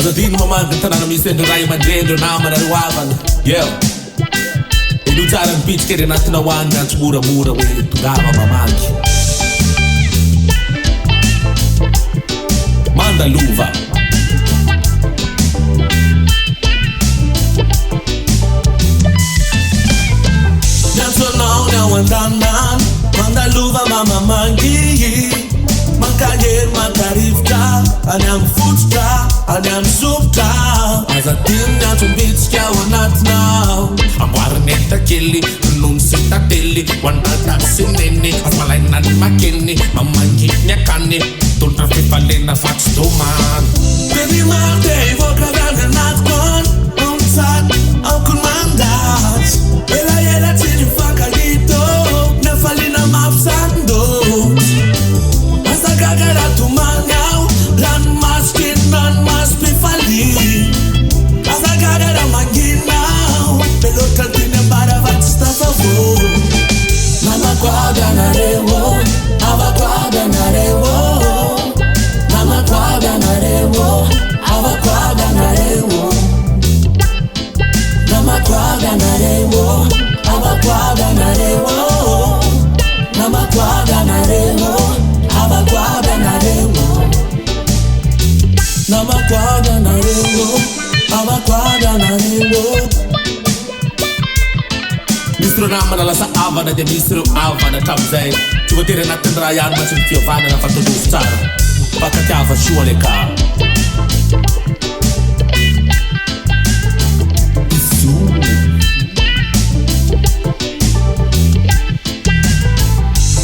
Azadino mamanga tanana misy ndro raha aman-drendro namana ry hoavana. Yeo ino tsara ny pitsika ry anatina hoanina antso moramora hoe tongava mamangy Mandalova. Nansonao now andanan Mandalova mama mangi Makayer makarifta Ani am futra Ani am supta Azatim nyatum bitska wanat now Amwaraneta kili Nun sita teli Wanata sinini Asmalainan makini Mamangi nyakani Tuntra fifalena fats toman Baby mate Vokarana natkon Umsat Aukun mandat Ela yela tini fakalito Nefalina mapsando Asagagara tumangau Lan maskin nan mas pifali Asagagara manginau Pelotal tine baravat stafavo Mama kwaga na rewo Ava kwaga na rewo Mama kwaga na rewo Ava kwaga na rewo Mama kwaga na rewo Ava kwaga na rewo Mama kwaga na rewo Ava kwaga na rewo Mama kwaga na rewo Ava kwaga na rewo Mistro namana lasa avana de mistro avana tamzay Tsy voatery anatin'ny raha ihany matsy ny fihavanana fa tondrovo tsara Mpakatiava soa le ka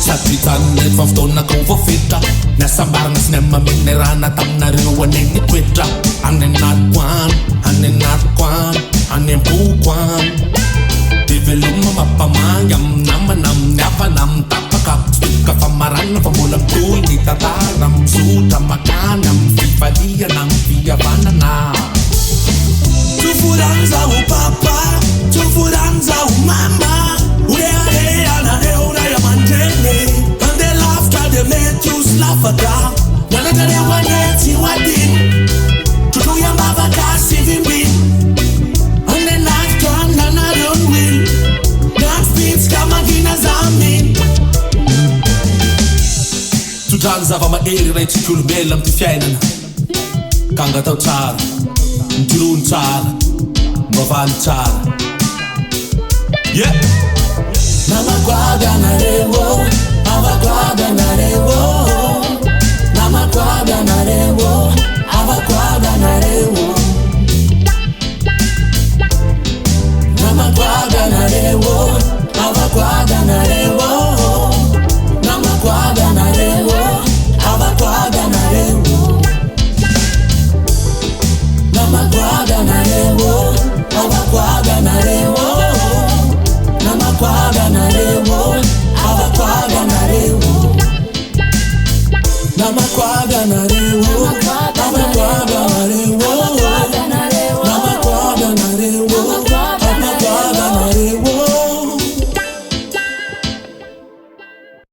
Satritannet fa fotoana ko voafetra Nasambarana sy namameny rana taminareo aneny toetra Any anaty koany Any am-po koany Develoma mampamangy amin'ny namana amin'ny havana amin'ny tapaka Soka fa marana fa mbola mitohy ny tantara Misotra makany amin'ny fivaliana amin'ny fihavanana Tsoforan'izao papa, tsoforan'izao mama Urearea nareo ray aman-dreny Andeha lavitra dia mety ho sy lafaka Nanakareo anetsy ho adiny Trotro ambavaka sy vimbiny Andeha navitra nanareo ny winy Nampitsika mangina zaminy Tsodrany zava-mahery ray tsika olombelona amin'ny ty fiainana Ka angatao tsara Mtirony tsara Mavany tsara Yeah Mama kwaga na rewo Ava kwaga na rewo Mama kwaga na rewo Ava kwaga na rewo Mama kwaga na rewo Ava kwaga na rewo Mama kwaga na rewo Ava kwaga na rewo Mama kwaga na rewo Ava kwaga na rewo Mama kwaga na rewo Ava kwaga na rewo Mama kwaga na rewo Ava kwaga na rewo